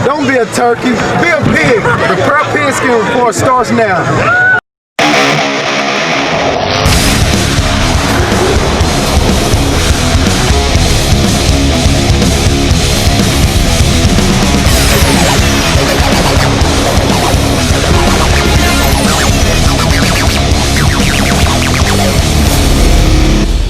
Don't be a turkey, be a pig. The Prep Pigskin Report starts now.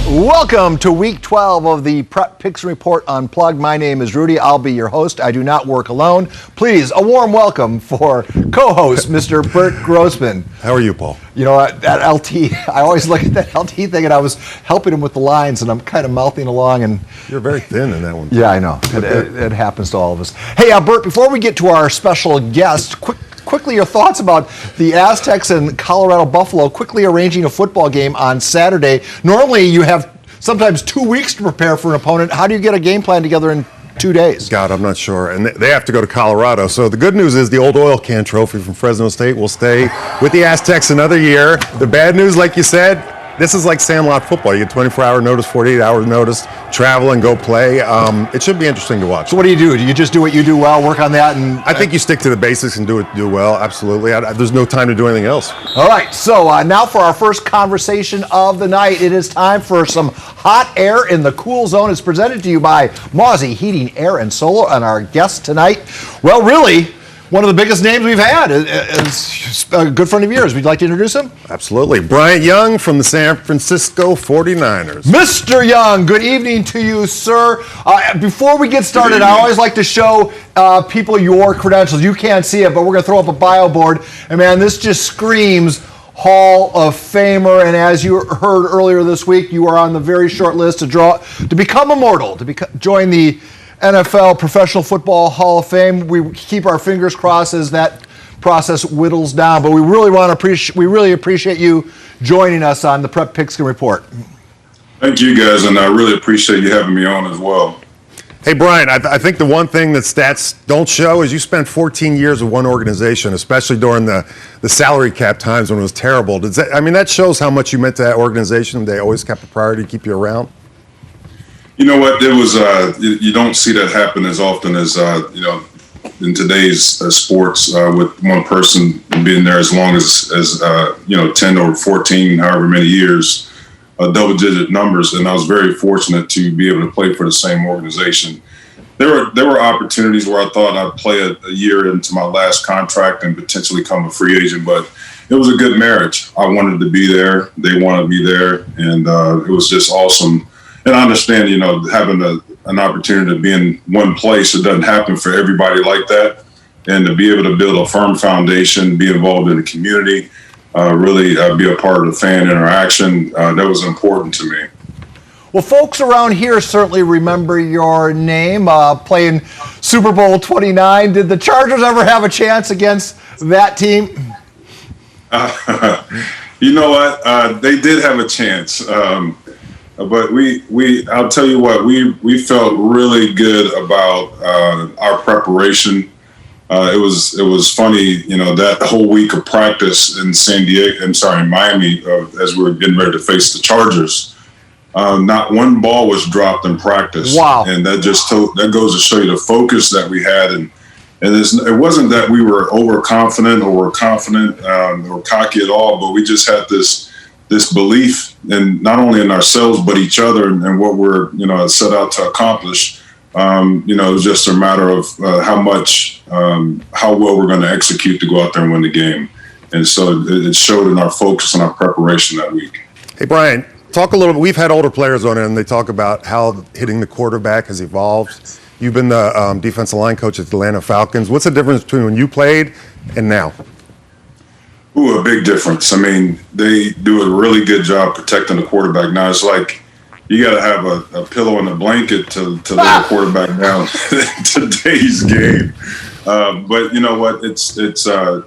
Welcome to week 12 of the Prep Pigskin Report Unplugged. My name is Rudy. I'll be your host. I do not work alone. Please, a warm welcome for co-host Mr. Bert Grossman. How are you, Paul? You know, that LT, I always look at that LT thing and I was helping him with the lines and I'm kind of mouthing along and... You're very thin in that one. Yeah, I know. It happens to all of us. Hey, Bert, before we get to our special guest, quickly your thoughts about the Aztecs and Colorado Buffalo quickly arranging a football game on Saturday. Normally you have sometimes 2 weeks to prepare for an opponent. How do you get a game plan together in 2 days? God, I'm not sure. And they have to go to Colorado. So the good news is the old oil can trophy from Fresno State will stay with the Aztecs another year. The bad news, like you said, this is like Sandlot football. You get 24-hour notice, 48 hours notice, travel and go play. It should be interesting to watch. So what do? Do you just do what you do well, work on that? And I think you stick to the basics and do well, absolutely. There's no time to do anything else. All right, so now for our first conversation of the night. It is time for some hot air in the cool zone. It's presented to you by Mozzie Heating, Air, and Solar. And our guest tonight, well, really, one of the biggest names we've had is a good friend of yours. Would you like to introduce him? Absolutely. Bryant Young from the San Francisco 49ers. Mr. Young, good evening to you, sir. Before we get started, I always like to show people your credentials. You can't see it, but we're going to throw up a bio board. And, man, this just screams Hall of Famer. And as you heard earlier this week, you are on the very short list to become immortal, to join the NFL Professional Football Hall of Fame. We keep our fingers crossed as that process whittles down, but we really appreciate you joining us on the Prep Pigskin Report. Thank you, guys, and I really appreciate you having me on as well. Hey, Brian, I think the one thing that stats don't show is you spent 14 years with one organization, especially during the salary cap times when it was terrible. That shows how much you meant to that organization. They always kept a priority to keep you around. You know what? It was you don't see that happen as often as in today's sports with one person being there as long as 10 or 14, however many years, double-digit numbers. And I was very fortunate to be able to play for the same organization. There were opportunities where I thought I'd play a year into my last contract and potentially become a free agent, but it was a good marriage. I wanted to be there. They wanted me there, and it was just awesome. And I understand, having an opportunity to be in one place, it doesn't happen for everybody like that. And to be able to build a firm foundation, be involved in the community, really be a part of the fan interaction, that was important to me. Well, folks around here certainly remember your name, playing Super Bowl 29. Did the Chargers ever have a chance against that team? You know what? They did have a chance. But I'll tell you what, we felt really good about our preparation. It was funny, that whole week of practice in Miami, as we were getting ready to face the Chargers. Not one ball was dropped in practice. Wow! And that goes to show you the focus that we had, and it wasn't that we were overconfident or were confident or cocky at all, but we just had this belief in not only in ourselves but each other and what we're set out to accomplish. It was just a matter of how well we're going to execute to go out there and win the game, and so it showed in our focus and our preparation that week. Hey, Brian, talk a little bit. We've had older players on it, and they talk about how hitting the quarterback has evolved. You've been the defensive line coach at the Atlanta Falcons. What's the difference between when you played and now? Ooh, a big difference. They do a really good job protecting the quarterback. Now it's like you got to have a pillow and a blanket to let the quarterback down in today's game. But you know what? It's a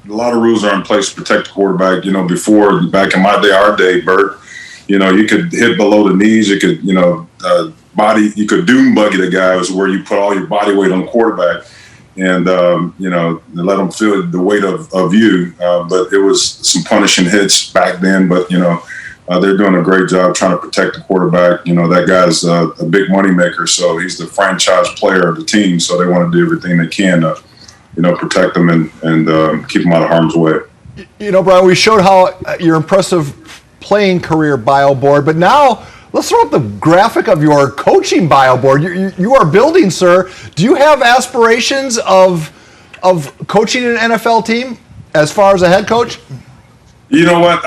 lot of rules are in place to protect the quarterback. Before, back in my day, our day, Bert, you could hit below the knees. You could, you could doom buggy the guy, was where you put all your body weight on the quarterback. And, let them feel the weight of you. But it was some punishing hits back then. But, they're doing a great job trying to protect the quarterback. You know, that guy's a big money maker, so he's the franchise player of the team. So they want to do everything they can to, you know, protect them and keep them out of harm's way. You know, Brian, we showed how your impressive playing career bio board, but now let's throw up the graphic of your coaching bio board. You are building, sir. Do you have aspirations of coaching an NFL team as far as a head coach? You know what?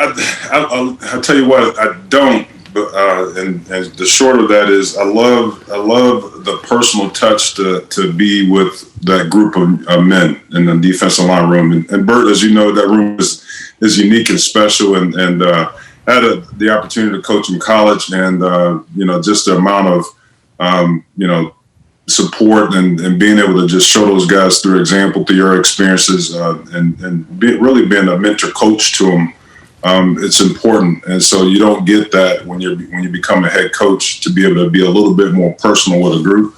I'll tell you what. I don't. But and the short of that is, I love the personal touch to be with that group of men in the defensive line room. And Bert, as you know, that room is unique and special. And I had the opportunity to coach in college, and you know, just the amount of you know, support and being able to just show those guys through example, through your experiences, and really being a mentor coach to them. It's important, and so you don't get that when you become a head coach, to be able to be a little bit more personal with a group.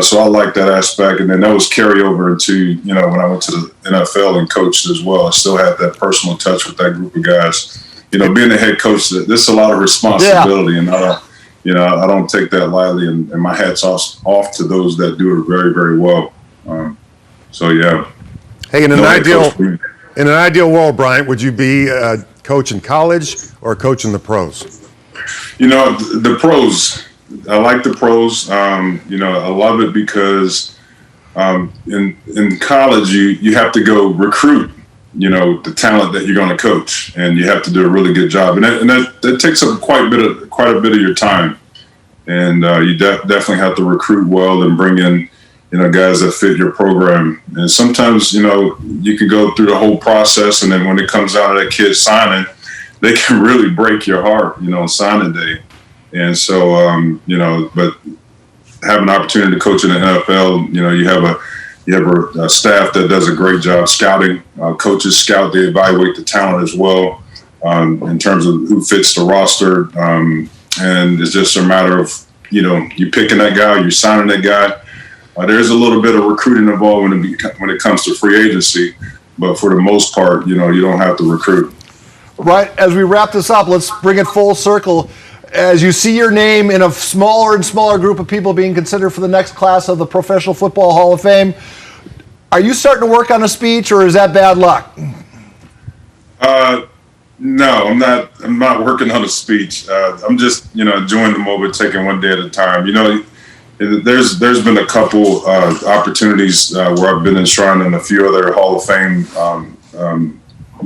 So I like that aspect, and then that was carryover into, you know, when I went to the NFL and coached as well. I still had that personal touch with that group of guys. You know, being a head coach, this is a lot of responsibility, and I don't take that lightly, and my hat's off to those that do it very, very well. So yeah. Hey, in an ideal world, Bryant, would you be a coach in college or a coach in the pros? You know, the pros. I like the pros. You know, I love it because in college you have to go recruit, you know, the talent that you're going to coach, and you have to do a really good job, and that takes up quite a bit of your time, and you definitely have to recruit well and bring in, you know, guys that fit your program. And sometimes, you know, you can go through the whole process, and then when it comes out of that kid signing, they can really break your heart, you know, on signing day. And so, you know, but have an opportunity to coach in the NFL, you know, you have a staff that does a great job scouting. Coaches scout, they evaluate the talent as well, in terms of who fits the roster. And it's just a matter of, you know, you picking that guy, you're signing that guy. There's a little bit of recruiting involved when it comes to free agency, but for the most part, you know, you don't have to recruit. Right. As we wrap this up, let's bring it full circle. As you see your name in a smaller and smaller group of people being considered for the next class of the Professional Football Hall of Fame, are you starting to work on a speech, or is that bad luck? No, I'm not working on a speech. I'm just, you know, enjoying the moment, taking one day at a time. You know, there's been a couple opportunities where I've been enshrined in a few other Hall of Fame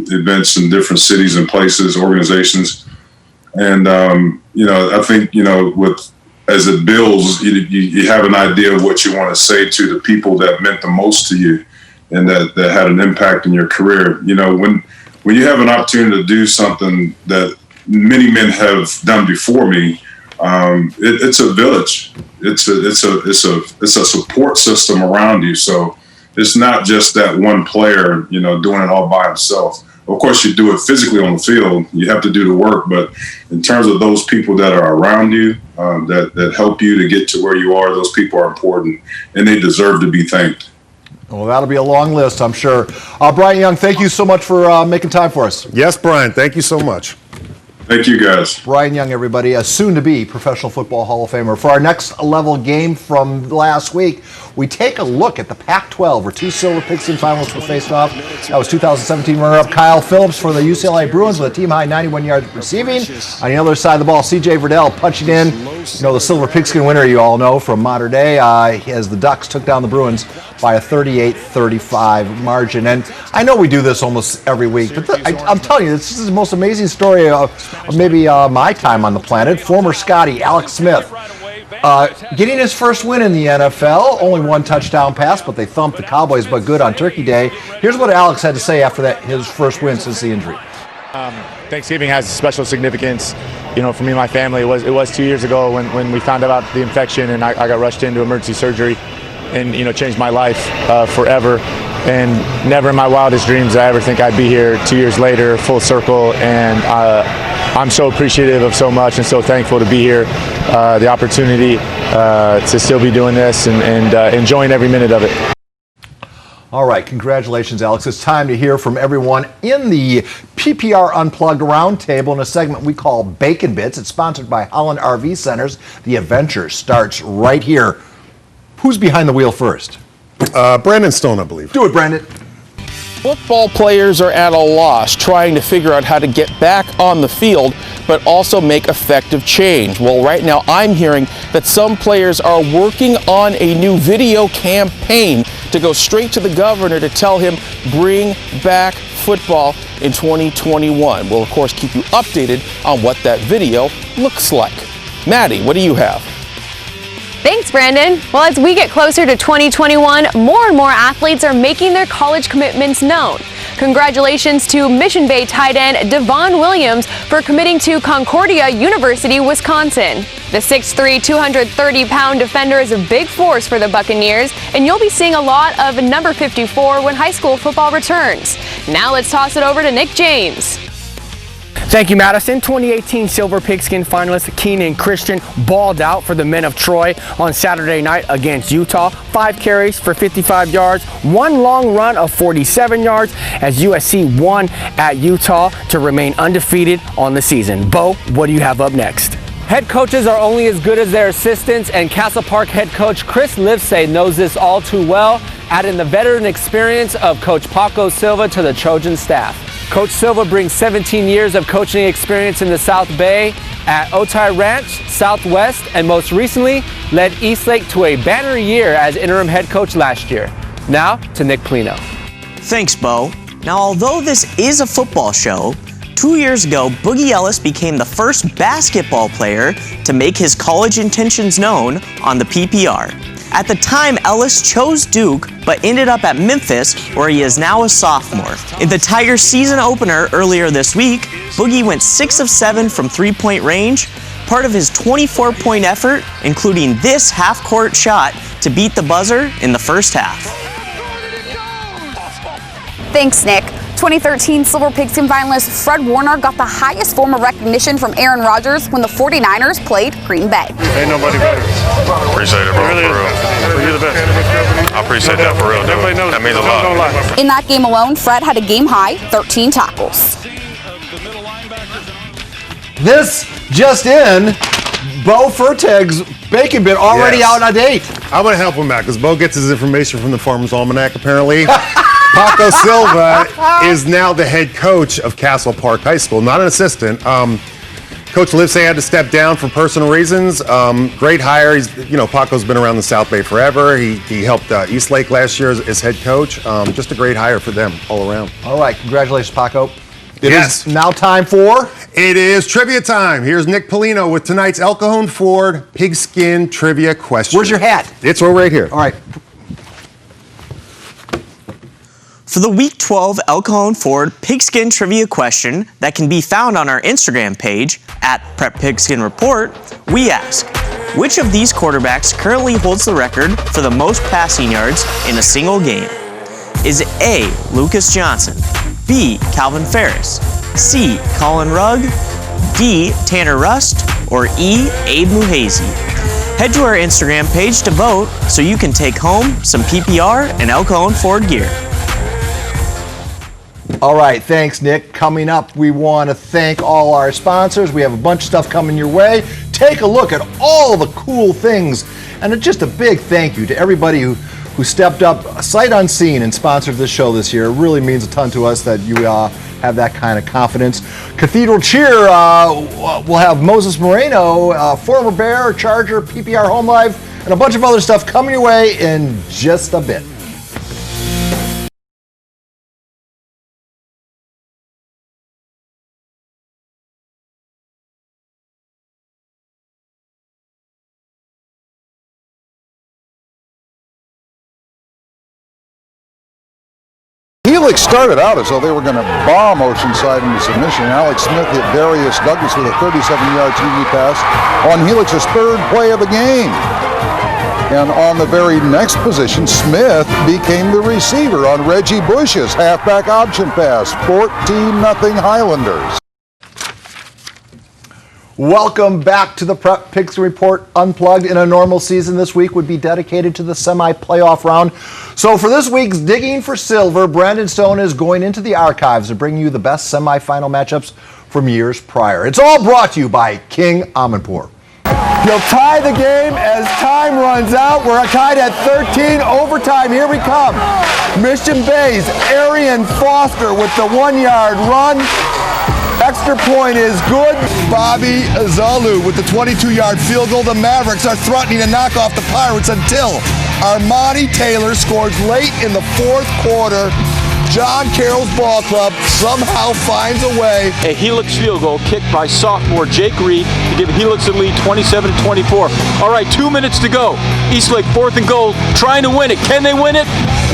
events in different cities and places, organizations. And, you know, I think, you know, as it builds, you have an idea of what you want to say to the people that meant the most to you and that had an impact in your career. You know, when you have an opportunity to do something that many men have done before me, it's a village. It's a support system around you. So it's not just that one player, you know, doing it all by himself. Of course, you do it physically on the field. You have to do the work, but in terms of those people that are around you, that help you to get to where you are, those people are important, and they deserve to be thanked. Well, that'll be a long list, I'm sure. Brian Young, thank you so much for making time for us. Yes, Brian, thank you so much. Thank you, guys. Brian Young, everybody, a soon-to-be Professional Football Hall of Famer. For our next level game from last week, we take a look at the Pac-12, where two Silver Pigskin finalists were faced off. That was 2017 runner-up Kyle Phillips for the UCLA Bruins with a team-high 91 yards receiving. On the other side of the ball, C.J. Verdell punching in. You know, the Silver Pigskin winner, you all know, from modern day, as the Ducks took down the Bruins by a 38-35 margin. And I know we do this almost every week, but I'm telling you, this is the most amazing story of maybe my time on the planet. Former Scotty, Alex Smith, getting his first win in the NFL. Only one touchdown pass, but they thumped the Cowboys, but good on Turkey Day. Here's what Alex had to say after that, his first win since the injury. Thanksgiving has special significance, you know, for me and my family. It was 2 years ago when we found out about the infection, and I got rushed into emergency surgery, and, you know, changed my life forever. And never in my wildest dreams did I ever think I'd be here 2 years later, full circle. And I'm so appreciative of so much and so thankful to be here, the opportunity to still be doing this and enjoying every minute of it. All right, congratulations, Alex. It's time to hear from everyone in the PPR Unplugged Roundtable in a segment we call Bacon Bits. It's sponsored by Holland RV Centers. The adventure starts right here. Who's behind the wheel first? Brandon Stone, I believe. Do it, Brandon. Football players are at a loss trying to figure out how to get back on the field, but also make effective change. Well, right now I'm hearing that some players are working on a new video campaign to go straight to the governor to tell him, bring back football in 2021. We'll, of course, keep you updated on what that video looks like. Maddie, what do you have? Thanks, Brandon. Well, as we get closer to 2021, more and more athletes are making their college commitments known. Congratulations to Mission Bay tight end Devon Williams for committing to Concordia University, Wisconsin. The 6'3", 230-pound defender is a big force for the Buccaneers, and you'll be seeing a lot of number 54 when high school football returns. Now let's toss it over to Nick James. Thank you, Madison. 2018 Silver Pigskin finalist Keenan Christian balled out for the men of Troy on Saturday night against Utah. 5 carries for 55 yards, 1 long run of 47 yards as USC won at Utah to remain undefeated on the season. Bo, what do you have up next? Head coaches are only as good as their assistants, and Castle Park head coach Chris Livesay knows this all too well, adding the veteran experience of Coach Paco Silva to the Trojan staff. Coach Silva brings 17 years of coaching experience in the South Bay at Otay Ranch, Southwest, and most recently led Eastlake to a banner year as interim head coach last year. Now to Nick Polino. Thanks, Bo. Now, although this is a football show, 2 years ago, Boogie Ellis became the first basketball player to make his college intentions known on the PPR. At the time, Ellis chose Duke, but ended up at Memphis, where he is now a sophomore. In the Tigers season opener earlier this week, Boogie went 6 of 7 from three-point range, part of his 24-point effort, including this half-court shot to beat the buzzer in the first half. Thanks, Nick. 2013 Silver Pigskin finalist Fred Warner got the highest form of recognition from Aaron Rodgers when the 49ers played Green Bay. Ain't nobody better. Appreciate it, bro. Really for real. You're the best. I appreciate that for real, dude. That means a lot. In that game alone, Fred had a game-high 13 tackles. This just in, Bo Fertig's Bacon Bit already out on a date. I'm going to help him out because Bo gets his information from the Farmer's Almanac, apparently. Paco Silva is now the head coach of Castle Park High School, not an assistant. Coach Livesay had to step down for personal reasons. Great hire. Paco's been around the South Bay forever. He helped Eastlake last year as head coach. Just a great hire for them all around. All right, congratulations, Paco. It Yes. is now time for... It is trivia time. Here's Nick Polino with tonight's El Cajon Ford Pigskin Trivia question. Where's your hat? It's right here. All right. For the Week 12 El Cajon Ford Pigskin Trivia question that can be found on our Instagram page at Prep Pigskin Report, we ask, which of these quarterbacks currently holds the record for the most passing yards in a single game? Is it A, Lucas Johnson, B, Calvin Ferris, C, Colin Rugg, D, Tanner Rust, or E, Abe Muhazy? Head to our Instagram page to vote so you can take home some PPR and El Cajon Ford gear. All right, thanks, Nick. Coming up, we want to thank all our sponsors. We have a bunch of stuff coming your way. Take a look at all the cool things. And just a big thank you to everybody who stepped up sight unseen and sponsored this show this year. It really means a ton to us that you have that kind of confidence. Cathedral Cheer, we'll have Moses Moreno, former Bear, Charger, PPR Home Life, and a bunch of other stuff coming your way in just a bit. Helix started out as though they were going to bomb Oceanside into submission. Alex Smith hit Darius Douglas with a 37-yard TV pass on Helix's third play of the game. And on the very next position, Smith became the receiver on Reggie Bush's halfback option pass, 14-0 Highlanders. Welcome back to the Prep Pigskin Report Unplugged. In a normal season, this week would be dedicated to the semi-playoff round. So for this week's Digging for Silver, Brandon Stone is going into the archives to bring you the best semi-final matchups from years prior. It's all brought to you by King Amanpour. You'll tie the game as time runs out. We're tied at 13 overtime. Here we come. Mission Bay's Arian Foster with the 1-yard run. Extra point is good. Bobby Azalu with the 22-yard field goal. The Mavericks are threatening to knock off the Pirates until Armani Taylor scores late in the fourth quarter. John Carroll's ball club somehow finds a way. A Helix field goal kicked by sophomore Jake Reed to give Helix a lead 27-24. All right, 2 minutes to go. Eastlake 4th and goal, trying to win it. Can they win it?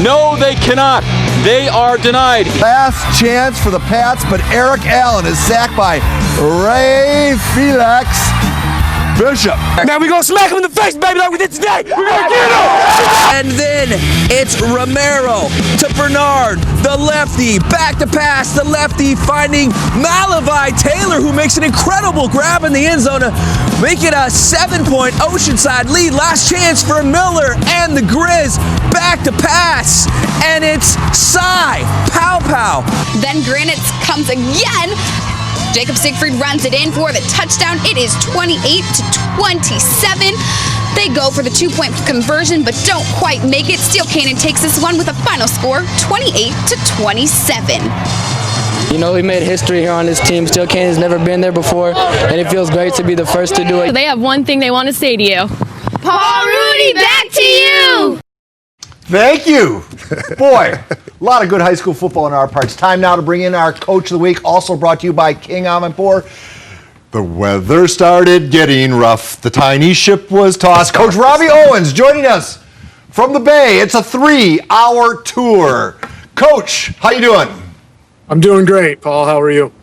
No, they cannot. They are denied. Last chance for the Pats, but Eric Allen is sacked by Ray Felix Bishop. Now we gonna smack him in the face, baby, like we did today. We're gonna get him! And then it's Romero to Bernard, the lefty, back to pass, the lefty finding Malavi Taylor, who makes an incredible grab in the end zone to make it a 7-point Oceanside lead. Last chance for Miller and the Grizz, back to pass, and it's Cy Pow. Then Granite comes again. Jacob Siegfried runs it in for the touchdown. It is 28-27. They go for the 2-point conversion, but don't quite make it. Steel Cannon takes this one with a final score, 28-27. You know, we made history here on this team. Steel Cannon's never been there before, and it feels great to be the first to do it. They have one thing they want to say to you. Paul Rudy, back to you! Thank you. Boy, a lot of good high school football in our parts. Time now to bring in our Coach of the Week, also brought to you by King Amanpour. The weather started getting rough. The tiny ship was tossed. Coach Robbie Owens joining us from the Bay. It's a 3-hour tour. Coach, how you doing? I'm doing great, Paul. How are you?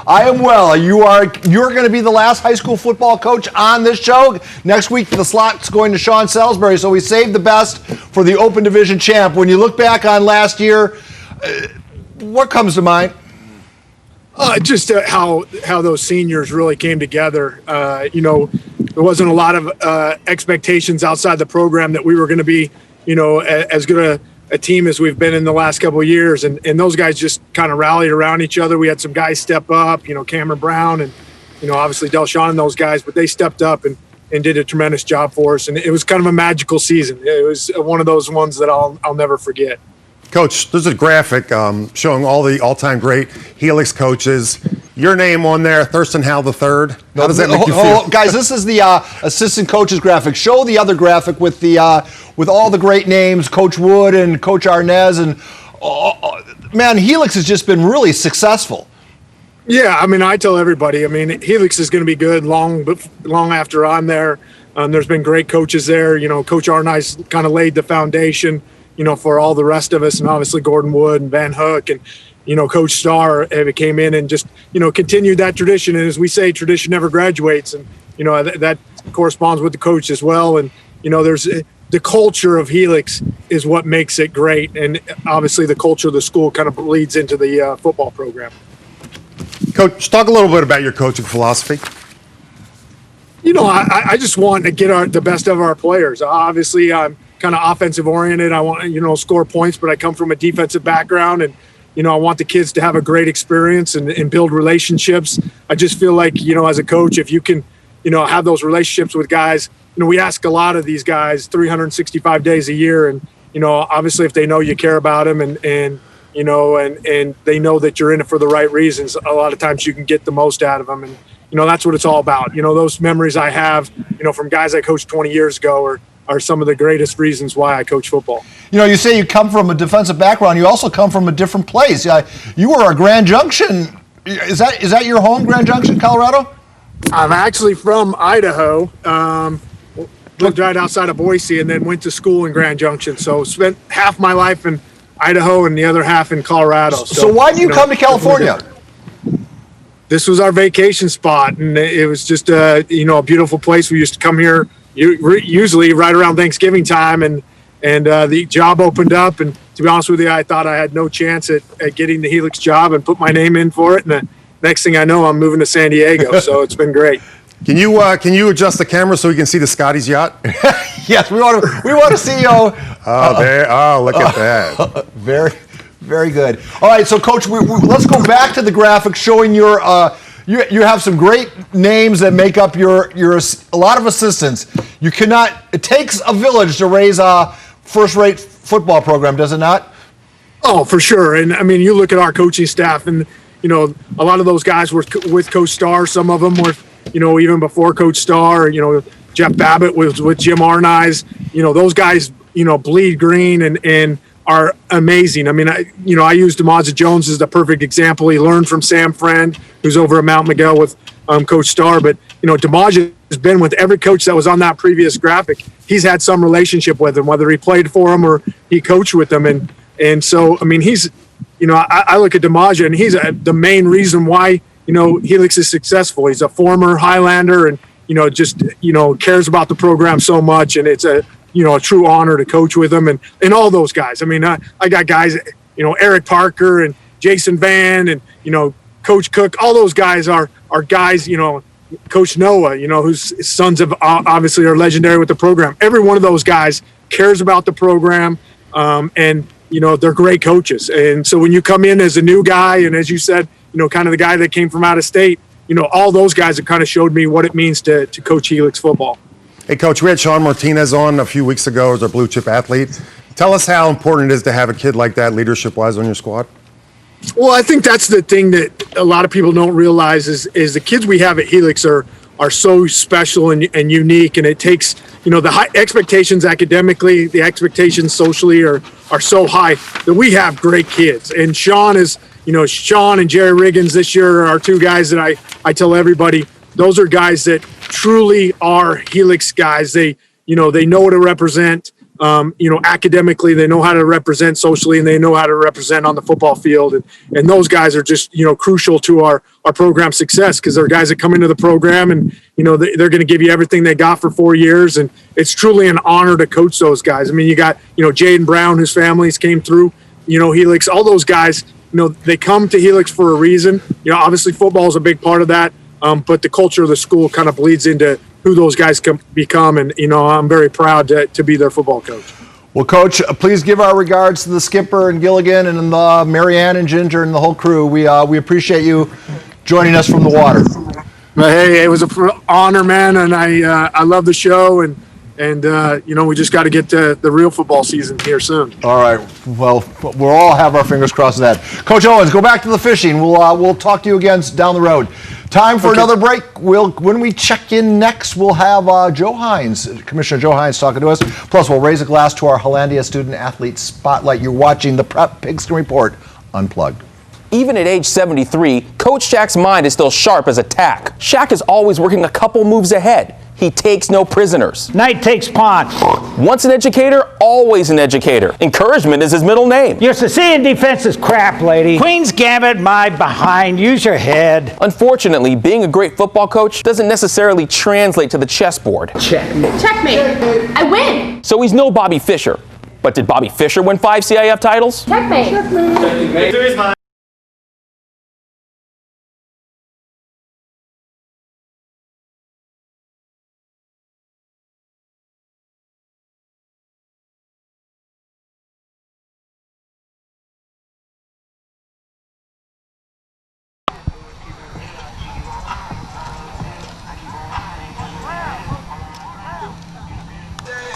I am well. You're going to be the last high school football coach on this show. Next week, the slot's going to Sean Salisbury, so we saved the best for the Open Division champ. When you look back on last year, what comes to mind? Just how those seniors really came together. There wasn't a lot of expectations outside the program that we were going to be, as good a team as we've been in the last couple of years, and those guys just kind of rallied around each other. We had some guys step up, Cameron Brown and, obviously Delshawn and those guys, but they stepped up and did a tremendous job for us. And it was kind of a magical season. It was one of those ones that I'll never forget. Coach, there's a graphic showing all the all-time great Helix coaches. Your name on there, Thurston Howell III. How does that make you feel? Guys, this is the assistant coaches graphic. Show the other graphic with all the great names, Coach Wood and Coach Arnez. And, man, Helix has just been really successful. Yeah, I tell everybody, Helix is going to be good long after I'm there. There's been great coaches there. Coach Arnez kind of laid the foundation, for all the rest of us, and obviously Gordon Wood and Van Hook and, Coach Starr came in and just, continued that tradition. And as we say, tradition never graduates. And, that corresponds with the coach as well. And, there's the culture of Helix is what makes it great. And obviously the culture of the school kind of leads into the football program. Coach, talk a little bit about your coaching philosophy. I just want to get the best of our players. Obviously, I'm kind of offensive oriented. I want, score points, but I come from a defensive background, and, I want the kids to have a great experience and build relationships. I just feel like, as a coach, if you can, have those relationships with guys, we ask a lot of these guys 365 days a year. And, obviously if they know you care about them and they know that you're in it for the right reasons, a lot of times you can get the most out of them. And, that's what it's all about. Those memories I have, from guys I coached 20 years ago are some of the greatest reasons why I coach football. You say you come from a defensive background. You also come from a different place. You were a Grand Junction. Is that your home, Grand Junction, Colorado? I'm actually from Idaho. Lived right outside of Boise and then went to school in Grand Junction. So spent half my life in Idaho and the other half in Colorado. So why do you come to California? This was our vacation spot, and it was just a beautiful place. We used to come here usually right around Thanksgiving time, and the job opened up, and to be honest with you, I thought I had no chance at getting the Helix job and put my name in for it, and the next thing I know, I'm moving to San Diego, so it's been great. Can you adjust the camera so we can see the Scotty's yacht? Yes, we want to see you. Look at that. Very good. All right, so Coach, let's go back to the graphic showing your. You have some great names that make up your a lot of assistants. You cannot. It takes a village to raise a first-rate football program, does it not? Oh, for sure. And I mean, you look at our coaching staff, and a lot of those guys were with Coach Starr. Some of them were, even before Coach Starr. Jeff Babbitt was with Jim Arnaiz. Those guys, bleed green and are amazing. I mean, I use DeMazza Jones as the perfect example. He learned from Sam Friend, who's over at Mount Miguel with Coach Starr. But, DeMazza has been with every coach that was on that previous graphic. He's had some relationship with him, whether he played for him or he coached with them. And so, I mean, he's, I look at DeMazza, and he's the main reason why, Helix is successful. He's a former Highlander and, cares about the program so much. And it's a true honor to coach with him and all those guys. I mean, I got guys, Eric Parker and Jason Van and, Coach Cook. All those guys are guys, Coach Noah, whose sons have obviously are legendary with the program. Every one of those guys cares about the program, and they're great coaches. And so when you come in as a new guy, and as you said, kind of the guy that came from out of state, all those guys have kind of showed me what it means to coach Helix football. Hey, Coach, we had Sean Martinez on a few weeks ago as our blue chip athlete. Tell us how important it is to have a kid like that leadership-wise on your squad. Well, I think that's the thing that a lot of people don't realize is the kids we have at Helix are so special and unique, and it takes, the high expectations academically, the expectations socially are so high that we have great kids. And Sean is, Sean and Jerry Riggins this year are two guys that I tell everybody, those are guys that truly are Helix guys. They know how to represent, academically, they know how to represent socially, and they know how to represent on the football field. And those guys are just, crucial to our program success, because they're guys that come into the program and, they're going to give you everything they got for 4 years. And it's truly an honor to coach those guys. I mean, you got, Jaden Brown, whose families came through, Helix, all those guys, they come to Helix for a reason. Obviously football is a big part of that. But the culture of the school kind of bleeds into who those guys can become. And, I'm very proud to be their football coach. Well, Coach, please give our regards to the skipper and Gilligan and Marianne and Ginger and the whole crew. We appreciate you joining us from the water. Hey, it was an honor, man. And I love the show. And we just got to get to the real football season here soon. All right. Well, we'll all have our fingers crossed for that. Coach Owens, go back to the fishing. We'll talk to you again down the road. Time for another break. When we check in next, we'll have Commissioner Joe Hines talking to us. Plus, we'll raise a glass to our Hollandia Student Athlete Spotlight. You're watching the Prep Pigskin Report Unplugged. Even at age 73, Coach Shaq's mind is still sharp as a tack. Shaq is always working a couple moves ahead. He takes no prisoners. Knight takes pawn. Once an educator, always an educator. Encouragement is his middle name. Your Sicilian defense is crap, lady. Queen's Gambit, my behind. Use your head. Unfortunately, being a great football coach doesn't necessarily translate to the chessboard. Checkmate. Checkmate. I win. So he's no Bobby Fischer. But did Bobby Fischer win 5 CIF titles? Checkmate. Checkmate.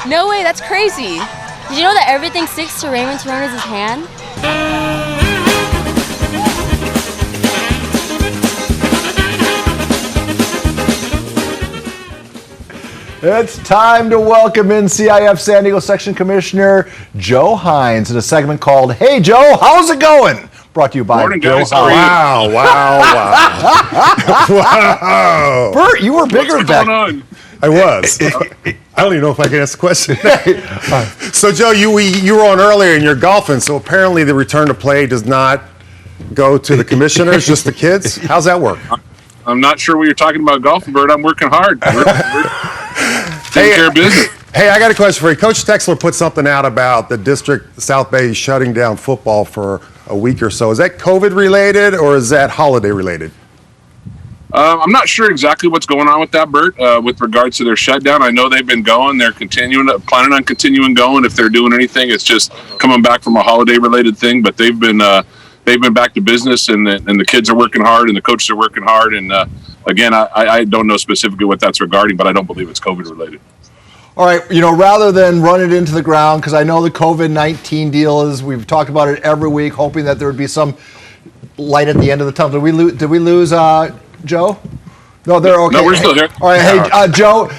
No way, that's crazy. Did you know that everything sticks to Raymond Torres' hand? It's time to welcome in CIF San Diego Section Commissioner Joe Hines in a segment called Hey Joe, how's it going? Brought to you by Morning, Bill guys. Hines. Wow. Wow. Bert, you were bigger What's back. going on? I was. I don't even know if I can ask the question. So, Joe, you were on earlier and you're golfing, so apparently the return to play does not go to the commissioners, just the kids? How's that work? I'm not sure what you're talking about golfing, Bert. I'm working hard. We're taking care of business. Hey, I got a question for you. Coach Texler put something out about the district, South Bay, shutting down football for a week or so. Is that COVID related or is that holiday related? I'm not sure exactly what's going on with that, Bert, with regards to their shutdown. I know they've been going. They're planning on continuing going. If they're doing anything, it's just coming back from a holiday-related thing. But they've been back to business, and the kids are working hard, and the coaches are working hard. And again, I don't know specifically what that's regarding, but I don't believe it's COVID-related. All right, rather than run it into the ground, because I know the COVID-19 deal is, we've talked about it every week, hoping that there would be some light at the end of the tunnel. Did we lose Joe? No, they're okay. No, we're still here. All right, hey, Joe,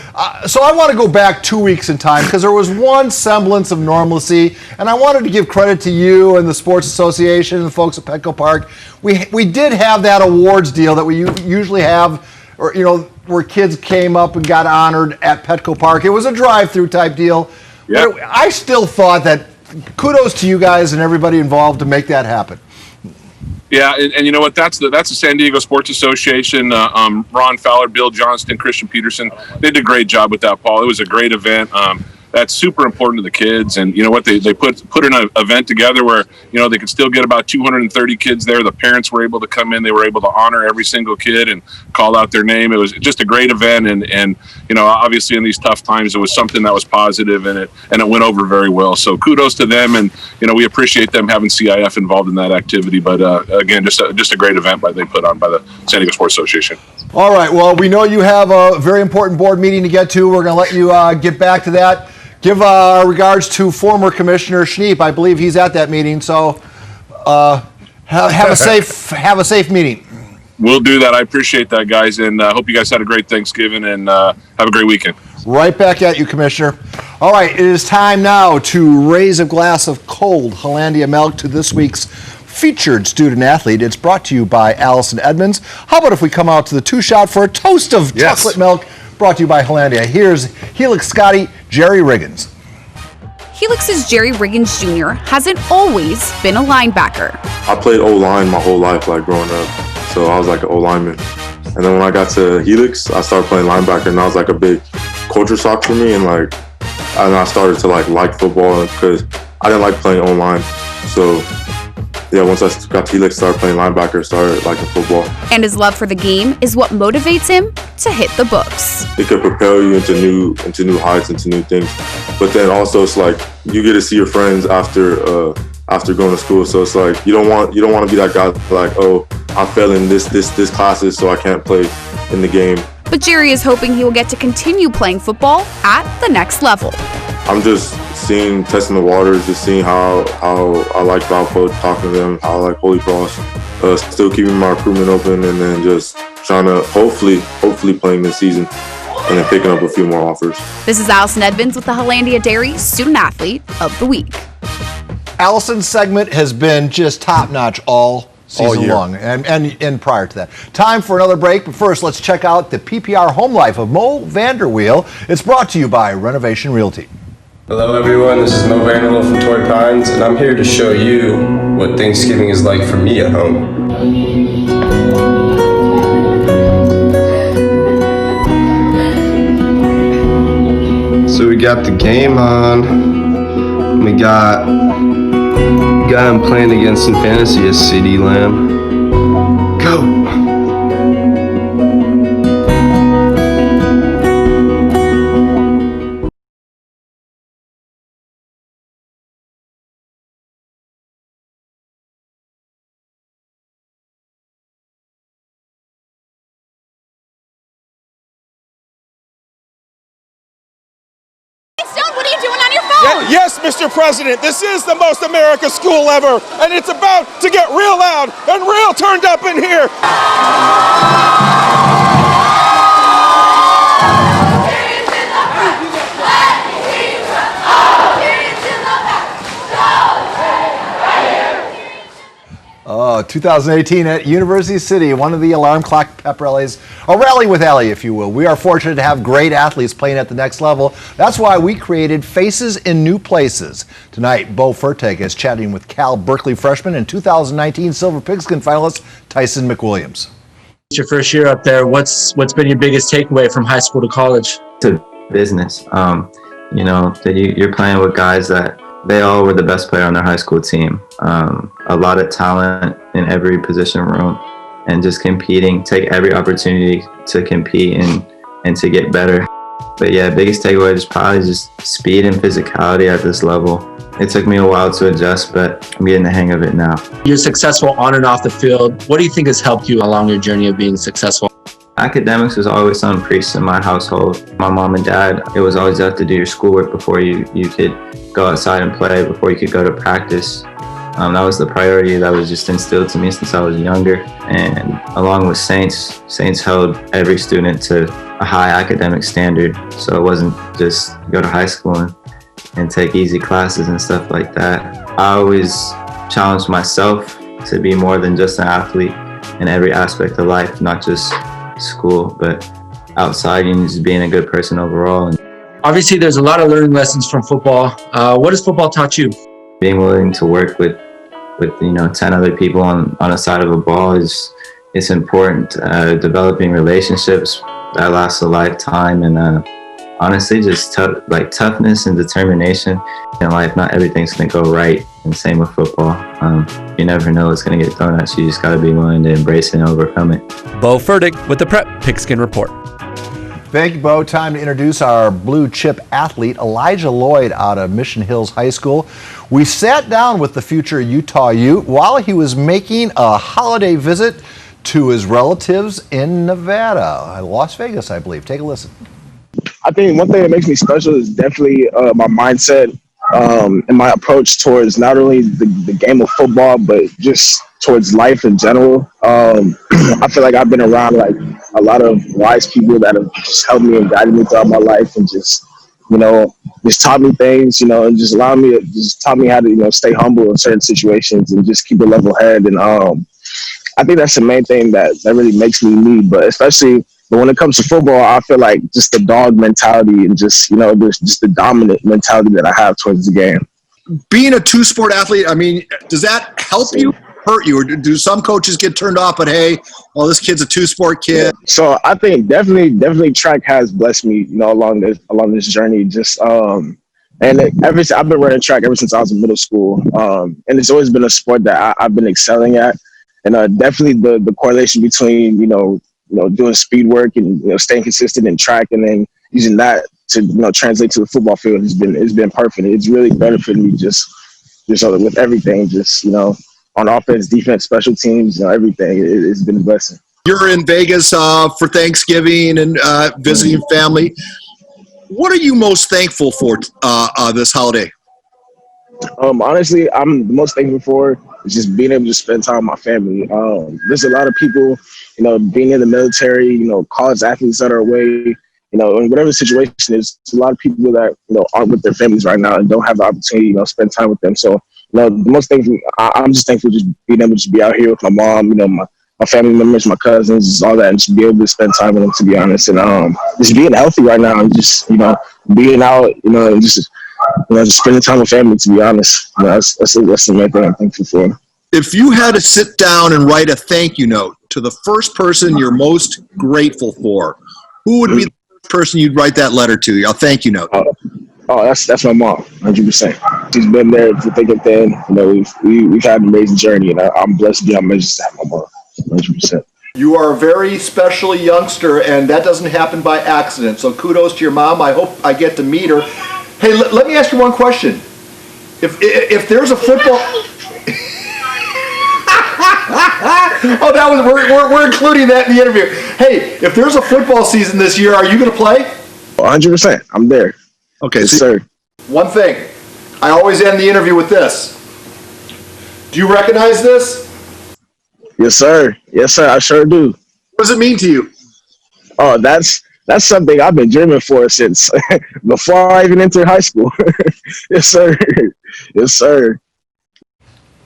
so I want to go back 2 weeks in time because there was one semblance of normalcy, and I wanted to give credit to you and the Sports Association and the folks at Petco Park. We did have that awards deal that we usually have, or where kids came up and got honored at Petco Park. It was a drive-through type deal. Yep. But I still thought that kudos to you guys and everybody involved to make that happen. Yeah, and you know what? That's the San Diego Sports Association. Ron Fowler, Bill Johnston, Christian Peterson. They did a great job with that, Paul. It was a great event. That's super important to the kids. And you know what? They put an event together where they could still get about 230 kids there. The parents were able to come in. They were able to honor every single kid and call out their name. It was just a great event. And obviously in these tough times, it was something that was positive, and it went over very well. So kudos to them, and we appreciate them having CIF involved in that activity. But again, just a great event they put on by the San Diego Sports Association. All right. Well, we know you have a very important board meeting to get to. We're going to let you get back to that. Give regards to former Commissioner Schneep. I believe he's at that meeting. So have a safe meeting. We'll do that. I appreciate that, guys, and hope you guys had a great Thanksgiving and have a great weekend. Right back at you, Commissioner. All right, it is time now to raise a glass of cold Hollandia milk to this week's featured student athlete. It's brought to you by Allison Edmonds. How about if we come out to the two-shot for a toast of chocolate milk, brought to you by Hollandia. Here's Helix Scotty, Jerry Riggins. Helix's Jerry Riggins Jr. hasn't always been a linebacker. I played O-line my whole life, growing up. So I was like an O-lineman. And then when I got to Helix, I started playing linebacker, and that was like a big culture shock for me. And I started to like football because I didn't like playing O-line. So yeah, once I got to Helix, started playing linebacker, started liking football. And his love for the game is what motivates him to hit the books. It could propel you into new heights, into new things. But then also it's you get to see your friends after going to school. So it's you don't want to be that guy oh, I'm failing this classes, so I can't play in the game. But Jerry is hoping he will get to continue playing football at the next level. I'm just testing the waters, just seeing how I like Valpo, talking to them, how I like Holy Cross, still keeping my recruitment open, and then just trying to hopefully playing this season and then picking up a few more offers. This is Allison Edmonds with the Hollandia Dairy Student Athlete of the Week. Allison's segment has been just top-notch all season long and prior to that. Time for another break, but first let's check out the PPR home life of Mo Vanderweel. It's brought to you by Renovation Realty. Hello everyone, this is Mo Vanderbilt from Torrey Pines, and I'm here to show you what Thanksgiving is like for me at home. So we got the game on. We got him playing against in fantasy as CD Lamb. Go! What are you doing on your phone? Yes, Mr. President, this is the most America school ever, and it's about to get real loud and real turned up in here. Oh, 2018 at University City, one of the alarm clock pep rallies, a rally with Allie, if you will. We are fortunate to have great athletes playing at the next level. That's why we created Faces in New Places. Tonight, Bo Furtek is chatting with Cal Berkeley freshman and 2019 Silver Pigskin finalist Tyson McWilliams. It's your first year up there. What's been your biggest takeaway from high school to college? To business. You're playing with guys that they all were the best player on their high school team. A lot of talent in every position room. and just competing, take every opportunity to compete and to get better. But yeah, biggest takeaway is probably just speed and physicality at this level. It took me a while to adjust, but I'm getting the hang of it now. You're successful on and off the field. What do you think has helped you along your journey of being successful? Academics was always something preached in my household. My mom and dad, it was always you have to do your schoolwork before you could go outside and play, before you could go to practice. That was the priority that was just instilled to me since I was younger. And along with Saints held every student to a high academic standard. So it wasn't just go to high school and take easy classes and stuff like that. I always challenged myself to be more than just an athlete in every aspect of life, not just school, but outside and just being a good person overall. And obviously, there's a lot of learning lessons from football. What has football taught you? Being willing to work with 10 other people on a side of a ball it's important. Developing relationships that last a lifetime, and honestly, just toughness and determination in life. Not everything's gonna go right, and same with football. You never know what's gonna get thrown at you. You just gotta be willing to embrace it and overcome it. Bo Furtick with the Prep Pigskin Report. Thank you, Bo. Time to introduce our blue chip athlete, Elijah Lloyd, out of Mission Hills High School. We sat down with the future Utah Ute while he was making a holiday visit to his relatives in Nevada, Las Vegas, I believe. Take a listen. I think one thing that makes me special is definitely my mindset and my approach towards not only the game of football, but just towards life in general. I feel like I've been around like a lot of wise people that have just helped me and guided me throughout my life, and just taught me things, and just taught me how to, stay humble in certain situations and just keep a level head. And I think that's the main thing that really makes me me. But when it comes to football, I feel like just the dog mentality and just the dominant mentality that I have towards the game. Being a two-sport athlete, I mean, does that help you, hurt you, or do some coaches get turned off? But hey, well, this kid's a two-sport kid. So I think definitely track has blessed me, along this journey. Just I've been running track ever since I was in middle school, and it's always been a sport that I've been excelling at. And definitely the correlation between doing speed work and staying consistent in track, and then using that to translate to the football field has been perfect. It's really benefited me just with everything, on offense, defense, special teams, everything. It's been a blessing. You're in Vegas for Thanksgiving and visiting family. What are you most thankful for this holiday? Honestly, I'm the most thankful for is just being able to spend time with my family. There's a lot of people, being in the military, college athletes that are away, in whatever the situation is, there's a lot of people that, aren't with their families right now and don't have the opportunity, to spend time with them. So, the most thankful, I'm just thankful just being able to be out here with my mom, my family members, my cousins, just all that, and just be able to spend time with them, to be honest. And just being healthy right now and just, being out, and just spending time with family, to be honest. That's the main thing I'm thankful for. If you had to sit down and write a thank you note to the first person you're most grateful for, who would be the first person you'd write that letter to, a thank you note? That's my mom, 100%. She's been there to thick and thin. We've had an amazing journey, and I'm blessed to be on mission to have my mom, 100%. You are a very special youngster, and that doesn't happen by accident. So kudos to your mom. I hope I get to meet her. Hey, let me ask you one question. If there's a football... we're including that in the interview. Hey, if there's a football season this year, are you going to play? 100%. I'm there. Okay, yes, sir. One thing. I always end the interview with this. Do you recognize this? Yes, sir. Yes, sir. I sure do. What does it mean to you? Oh, that's something I've been dreaming for since before I even entered high school. Yes, sir. Yes, sir.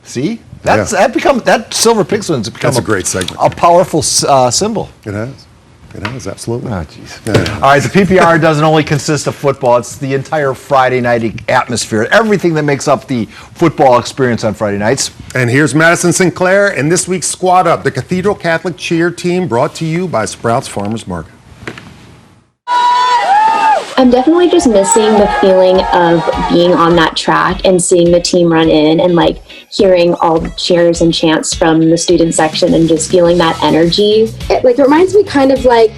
See? That silver Pigskin's become a great segment. A powerful symbol. It has. It has, absolutely. Oh, jeez. Yeah. All right, the PPR doesn't only consist of football. It's the entire Friday night atmosphere, everything that makes up the football experience on Friday nights. And here's Madison Sinclair and this week's Squad Up, the Cathedral Catholic Cheer Team, brought to you by Sprouts Farmers Market. I'm definitely just missing the feeling of being on that track and seeing the team run in and like hearing all the cheers and chants from the student section and just feeling that energy. It reminds me kind of like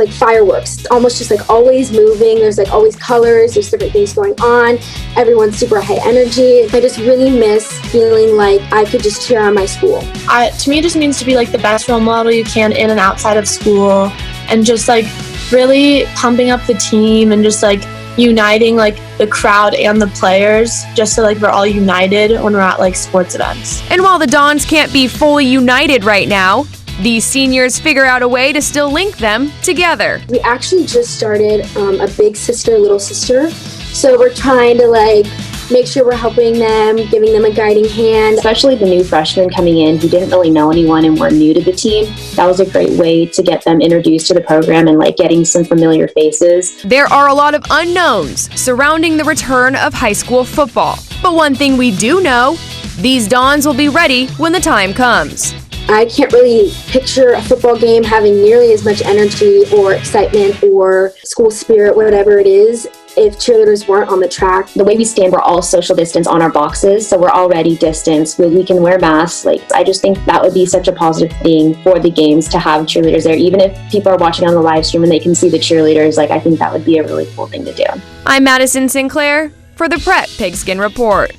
fireworks, almost just like always moving. There's like always colors, there's different things going on. Everyone's super high energy. I just really miss feeling like I could just cheer on my school. To me, it just means to be like the best role model you can in and outside of school, and just like really pumping up the team and just like uniting like the crowd and the players, just so like we're all united when we're at like sports events. And while the Dons can't be fully united right now, these seniors figure out a way to still link them together. We actually just started a big sister, little sister. So we're trying to like make sure we're helping them, giving them a guiding hand. Especially the new freshmen coming in who didn't really know anyone and were new to the team. That was a great way to get them introduced to the program and like getting some familiar faces. There are a lot of unknowns surrounding the return of high school football. But one thing we do know, these Dons will be ready when the time comes. I can't really picture a football game having nearly as much energy or excitement or school spirit, whatever it is, if cheerleaders weren't on the track. The way we stand, we're all social distance on our boxes, so we're already distanced. We can wear masks. I just think that would be such a positive thing for the games to have cheerleaders there. Even if people are watching on the live stream and they can see the cheerleaders, I think that would be a really cool thing to do. I'm Madison Sinclair for the Prep Pigskin Report.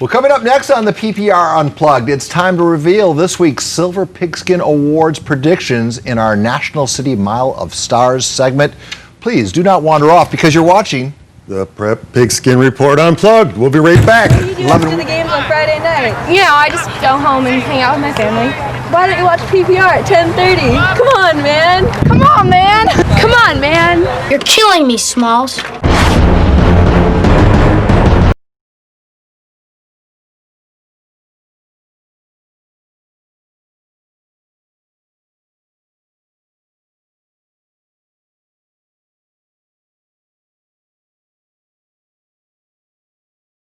Well, coming up next on the PPR Unplugged, it's time to reveal this week's Silver Pigskin Awards predictions in our National City Mile of Stars segment. Please do not wander off because you're watching the Prep Pigskin Report Unplugged. We'll be right back. What do you do after the games on Friday night? I just go home and hang out with my family. Why don't you watch PPR at 10:30? Come on, man. Come on, man. Come on, man. You're killing me, Smalls.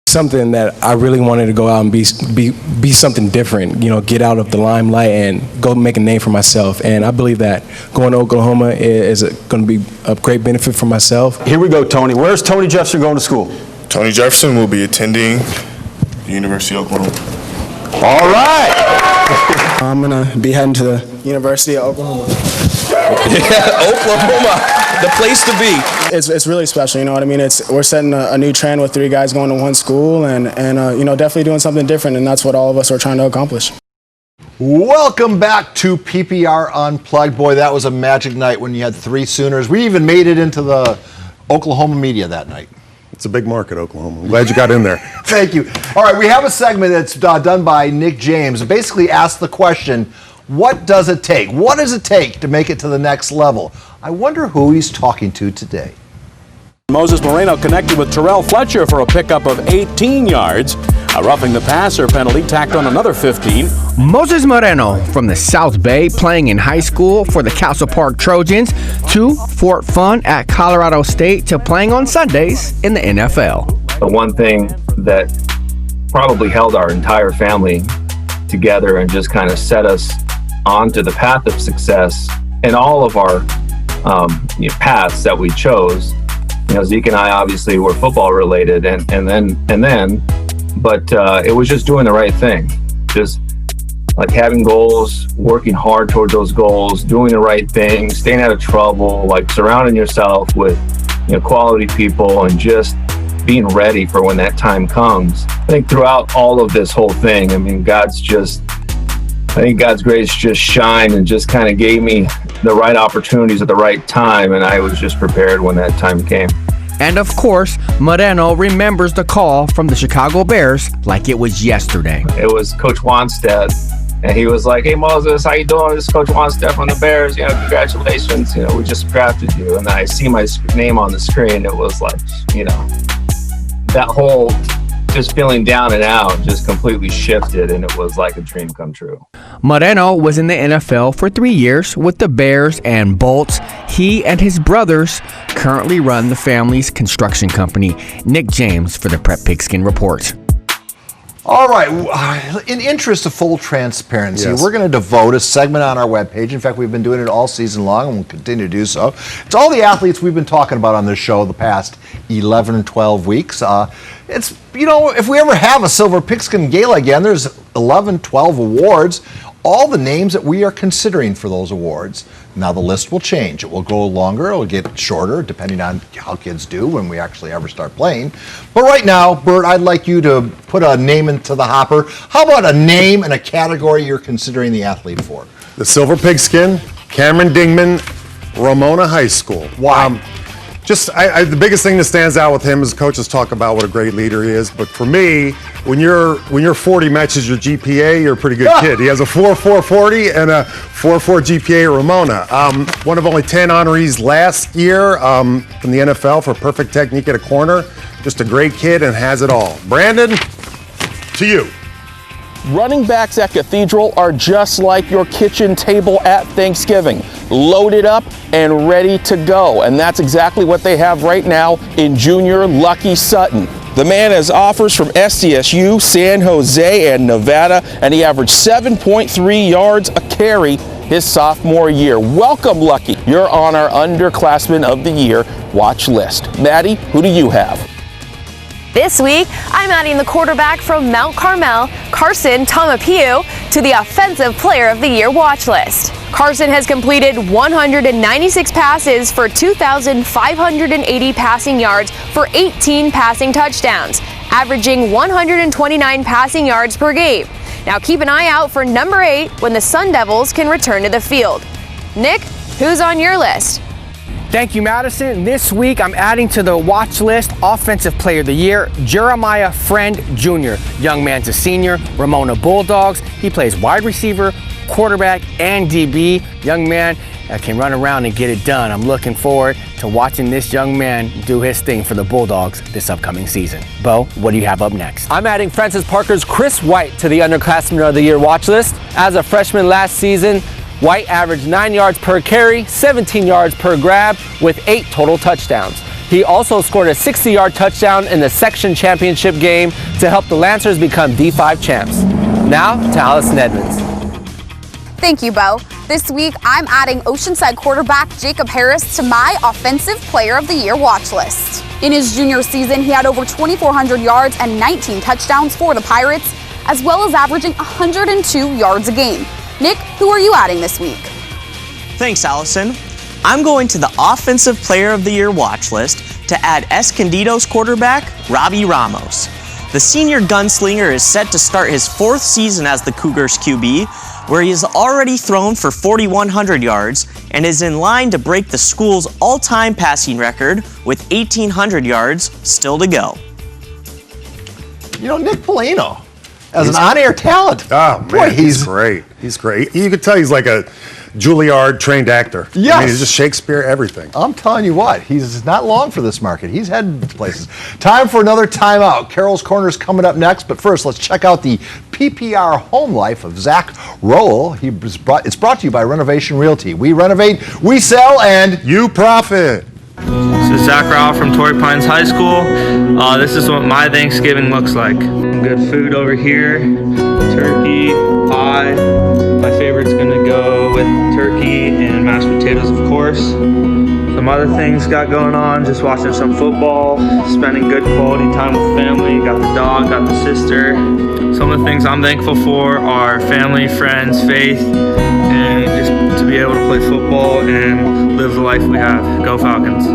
Something that I really wanted to go out and be something different, get out of the limelight and go make a name for myself. And I believe that going to Oklahoma is going to be a great benefit for myself. Here we go, Tony. Where's Tony Jefferson going to school? Tony Jefferson will be attending the University of Oklahoma. All right. I'm going to be heading to the University of Oklahoma. Oklahoma. The place to be. It's really special, you know what I mean? We're setting a new trend with 3 guys going to one school and definitely doing something different, and that's what all of us are trying to accomplish. Welcome back to PPR Unplugged. Boy, that was a magic night when you had 3 Sooners. We even made it into the Oklahoma media that night. It's a big market, Oklahoma. I'm glad you got in there. Thank you. All right, we have a segment that's done by Nick James. It basically asks the question, what does it take? What does it take to make it to the next level? I wonder who he's talking to today. Moses Moreno connected with Terrell Fletcher for a pickup of 18 yards. A roughing the passer penalty tacked on another 15. Moses Moreno from the South Bay, playing in high school for the Castle Park Trojans, to Fort Fun at Colorado State, to playing on Sundays in the NFL. The one thing that probably held our entire family together and just kind of set us onto the path of success in all of our paths that we chose. Zeke and I obviously were football related, but it was just doing the right thing, just like having goals, working hard toward those goals, doing the right thing, staying out of trouble, like surrounding yourself with quality people, and just being ready for when that time comes. I think throughout all of this whole thing, God's grace just shined and just kind of gave me the right opportunities at the right time, and I was just prepared when that time came. And of course, Moreno remembers the call from the Chicago Bears like it was yesterday. It was Coach Wanstead, and he was like, "Hey Moses, how you doing? This is Coach Wanstead from the Bears. Congratulations. We just drafted you." And I see my name on the screen. It was like, that whole just feeling down and out just completely shifted, and it was like a dream come true. Moreno was in the NFL for 3 years with the Bears and Bolts. He and his brothers currently run the family's construction company. Nick James for the Prep Pigskin Report. All right. In interest of full transparency, Yes. we're going to devote a segment on our webpage. In fact, we've been doing it all season long, and we'll continue to do so. It's all the athletes we've been talking about on this show the past 11 or 12 weeks. It's, if we ever have a Silver Pigskin Gala again, there's 11, 12 awards. All the names that we are considering for those awards. Now the list will change. It will go longer, it will get shorter, depending on how kids do when we actually ever start playing. But right now, Bert, I'd like you to put a name into the hopper. How about a name and a category you're considering the athlete for? The Silver Pigskin, Cameron Dingman, Ramona High School. Why? The biggest thing that stands out with him is coaches talk about what a great leader he is. But for me, when your 40 matches your GPA, you're a pretty good kid. He has a 4.440 and a 4.4 GPA at Ramona. One of only 10 honorees last year from the NFL for perfect technique at a corner. Just a great kid and has it all. Brandon, to you. Running backs at Cathedral are just like your kitchen table at Thanksgiving, loaded up and ready to go. And that's exactly what they have right now in junior Lucky Sutton. The man has offers from SDSU, San Jose, and Nevada, and he averaged 7.3 yards a carry his sophomore year. Welcome, Lucky. You're on our Underclassmen of the Year watch list. Maddie, who do you have? This week, I'm adding the quarterback from Mount Carmel, Carson Tomapiu, to the Offensive Player of the Year watch list. Carson has completed 196 passes for 2,580 passing yards for 18 passing touchdowns, averaging 129 passing yards per game. Now keep an eye out for number 8 when the Sun Devils can return to the field. Nick, who's on your list? Thank you, Madison. This week, I'm adding to the watch list Offensive Player of the Year, Jeremiah Friend Jr. Young man's a senior, Ramona Bulldogs. He plays wide receiver, quarterback, and DB. Young man can run around and get it done. I'm looking forward to watching this young man do his thing for the Bulldogs this upcoming season. Bo, what do you have up next? I'm adding Francis Parker's Chris White to the Underclassmen of the Year watch list. As a freshman last season, White averaged 9 yards per carry, 17 yards per grab, with 8 total touchdowns. He also scored a 60-yard touchdown in the section championship game to help the Lancers become D5 champs. Now to Allison Edmonds. Thank you, Bo. This week, I'm adding Oceanside quarterback Jacob Harris to my Offensive Player of the Year watch list. In his junior season, he had over 2,400 yards and 19 touchdowns for the Pirates, as well as averaging 102 yards a game. Nick, who are you adding this week? Thanks, Allison. I'm going to the Offensive Player of the Year watch list to add Escondido's quarterback, Robbie Ramos. The senior gunslinger is set to start his 4th season as the Cougars QB, where he has already thrown for 4,100 yards and is in line to break the school's all-time passing record with 1,800 yards still to go. Nick Polino. As an on-air talent. Oh, man, Boy, he's great. He's great. You could tell he's like a Juilliard-trained actor. Yes. I mean, he's just Shakespeare, everything. I'm telling you what, he's not long for this market. He's headed places. Time for another timeout. Carol's Corner is coming up next, but first, let's check out the PPR home life of Zach Rowell. It's brought to you by Renovation Realty. We renovate, we sell, and you profit. This is Zach Rowell from Torrey Pines High School. This is what my Thanksgiving looks like. Good food over here, turkey, pie. My favorite's gonna go with turkey and mashed potatoes, of course. Some other things got going on, just watching some football, spending good quality time with family. Got the dog, got the sister. Some of the things I'm thankful for are family, friends, faith, and just to be able to play football and live the life we have. Go Falcons.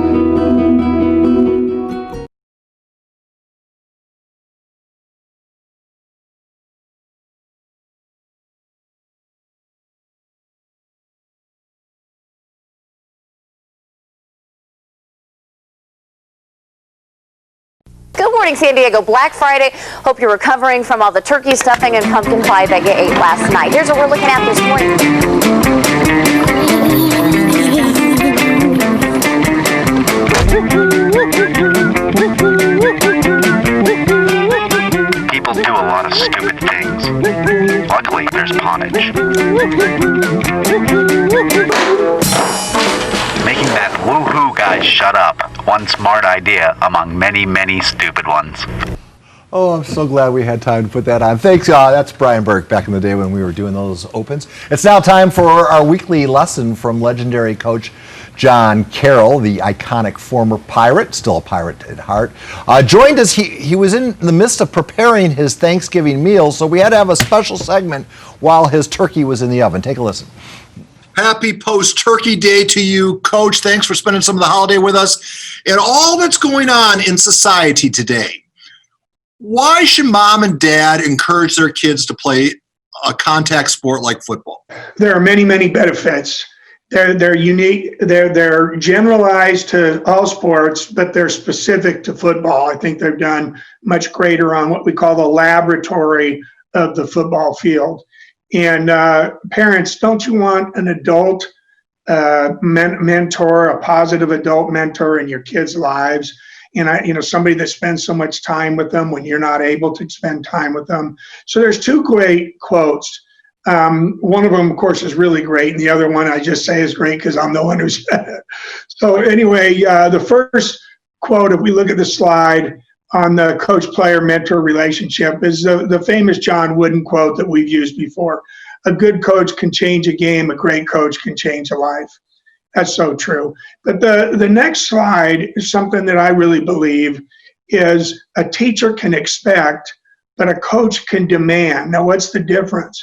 Good morning, San Diego. Black Friday. Hope you're recovering from all the turkey stuffing and pumpkin pie that you ate last night. Here's what we're looking at this morning. People do a lot of stupid things. Luckily, there's ponage. Making that woohoo guy shut up. One smart idea among many, many stupid ones. Oh, I'm so glad we had time to put that on. Thanks, that's Brian Burke back in the day when we were doing those opens. It's now time for our weekly lesson from legendary coach John Carroll, the iconic former Pirate, still a Pirate at heart. Joined us, he was in the midst of preparing his Thanksgiving meal, so we had to have a special segment while his turkey was in the oven. Take a listen. Happy post-Turkey Day to you, Coach. Thanks for spending some of the holiday with us. And all that's going on in society today, why should mom and dad encourage their kids to play a contact sport like football? There are many, many benefits. They're unique. They're generalized to all sports, but they're specific to football. I think they've done much greater on what we call the laboratory of the football field. And parents, don't you want an adult mentor, a positive adult mentor in your kids' lives? And somebody that spends so much time with them when you're not able to spend time with them. So there's two great quotes. One of them, of course, is really great, and the other one I just say is great because I'm the one who said it. So anyway, the first quote, if we look at the slide on the coach-player-mentor relationship, is the famous John Wooden quote that we've used before. A good coach can change a game, a great coach can change a life. That's so true. But the next slide is something that I really believe is a teacher can expect, but a coach can demand. Now, what's the difference?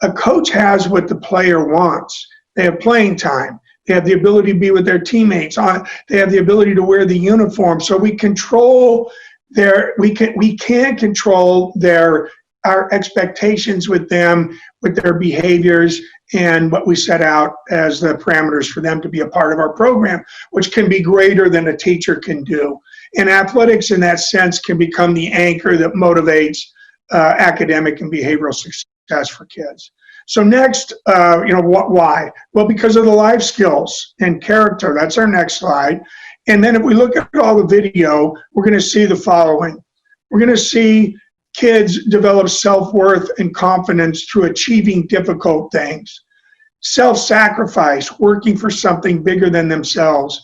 A coach has what the player wants. They have playing time. They have the ability to be with their teammates. They have the ability to wear the uniform. So we control we can control our expectations with them, with their behaviors, and what we set out as the parameters for them to be a part of our program, which can be greater than a teacher can do. And athletics, in that sense, can become the anchor that motivates academic and behavioral success for kids. So next, why? Well, because of the life skills and character. That's our next slide. And then if we look at all the video, we're going to see the following. We're going to see kids develop self-worth and confidence through achieving difficult things. Self-sacrifice, working for something bigger than themselves.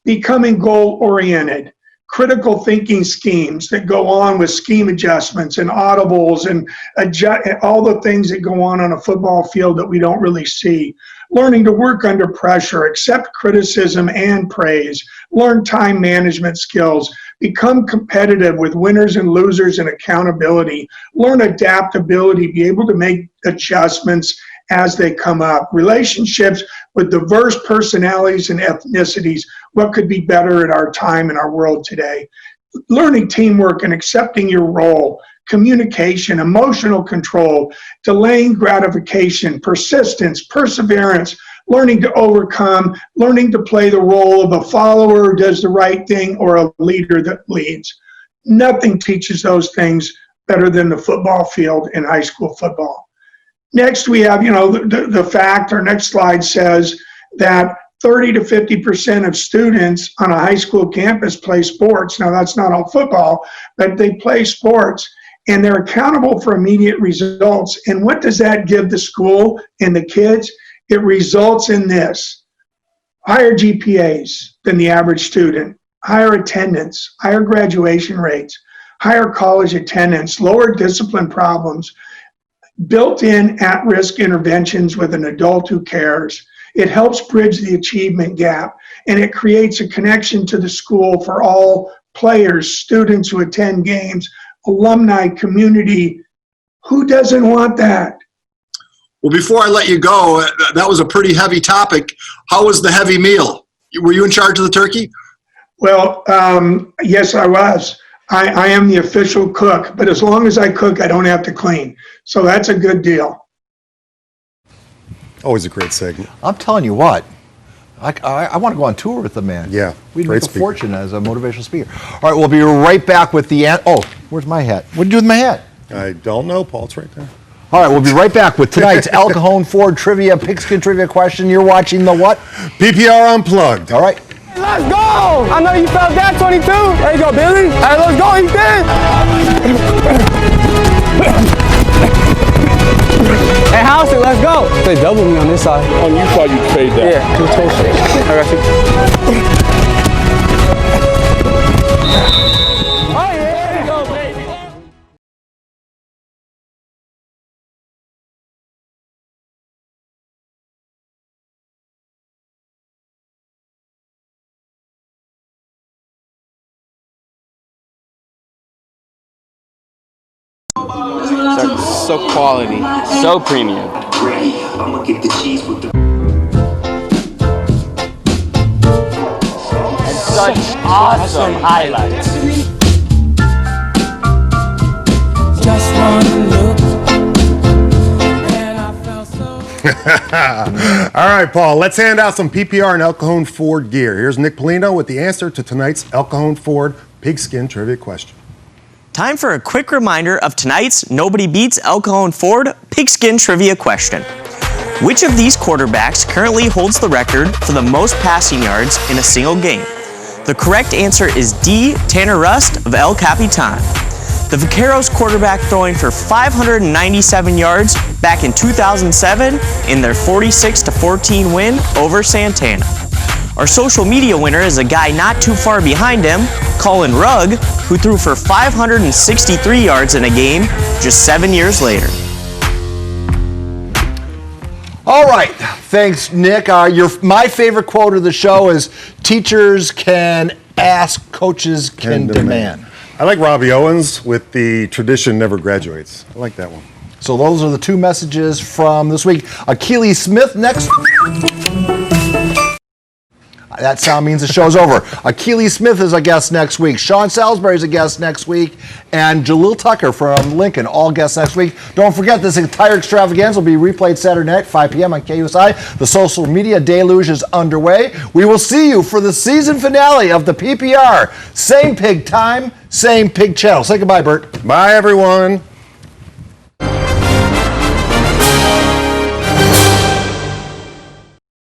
Becoming goal-oriented. Critical thinking schemes that go on with scheme adjustments and audibles and all the things that go on a football field that we don't really see. Learning to work under pressure, accept criticism and praise, learn time management skills, become competitive with winners and losers and accountability, learn adaptability, be able to make adjustments as they come up. Relationships with diverse personalities and ethnicities. What could be better at our time in our world today? Learning teamwork and accepting your role. Communication, emotional control, delaying gratification, persistence, perseverance, learning to overcome, learning to play the role of a follower who does the right thing or a leader that leads. Nothing teaches those things better than the football field in high school football. Next, we have, the fact, our next slide says that 30 to 50% of students on a high school campus play sports. Now, that's not all football, but they play sports, and they're accountable for immediate results. And what does that give the school and the kids? It results in this: higher GPAs than the average student, higher attendance, higher graduation rates, higher college attendance, lower discipline problems, built-in at-risk interventions with an adult who cares. It helps bridge the achievement gap, and it creates a connection to the school for all players, students who attend games, alumni, community. Who doesn't want that? Well, before I let you go, that was a pretty heavy topic. How was the heavy meal? Were you in charge of the turkey? Well, yes, I was. I am the official cook, but as long as I cook, I don't have to clean. So that's a good deal. Always a great segment. I'm telling you what, I want to go on tour with the man. Yeah, we'd make a fortune as a motivational speaker. All right, we'll be right back with the oh, where's my hat? What did you do with my hat? I don't know, Paul. It's right there. All right, we'll be right back with tonight's El Cajon Ford trivia, Pigskin trivia question. You're watching the what? PPR Unplugged. All right. Let's go! I know you felt that, 22. There you go, Billy. Hey, let's go, Ethan. Hey, House, let's go. They doubled me on this side. On you thought you'd fade that. Yeah, 2 toes. I got you. So quality. So premium. I'ma get the cheese with the Such awesome highlights. just one look. All right, Paul, let's hand out some PPR and El Cajon Ford gear. Here's Nick Polino with the answer to tonight's El Cajon Ford Pigskin trivia question. Time for a quick reminder of tonight's Nobody Beats El Cajon Ford Pigskin trivia question. Which of these quarterbacks currently holds the record for the most passing yards in a single game? The correct answer is D, Tanner Rust of El Capitan. The Vaqueros quarterback throwing for 597 yards back in 2007 in their 46-14 win over Santana. Our social media winner is a guy not too far behind him, Colin Rugg, who threw for 563 yards in a game just 7 years later. All right, thanks, Nick. My favorite quote of the show is, teachers can ask, coaches can demand. I like Robbie Owens with the tradition never graduates. I like that one. So those are the two messages from this week. Achilles Smith next. That sound means the show's over. Achilles Smith is a guest next week. Sean Salisbury is a guest next week. And Jalil Tucker from Lincoln, all guests next week. Don't forget, this entire extravaganza will be replayed Saturday night, 5 p.m. on KUSI. The social media deluge is underway. We will see you for the season finale of the PPR. Same pig time, same pig channel. Say goodbye, Bert. Bye, everyone.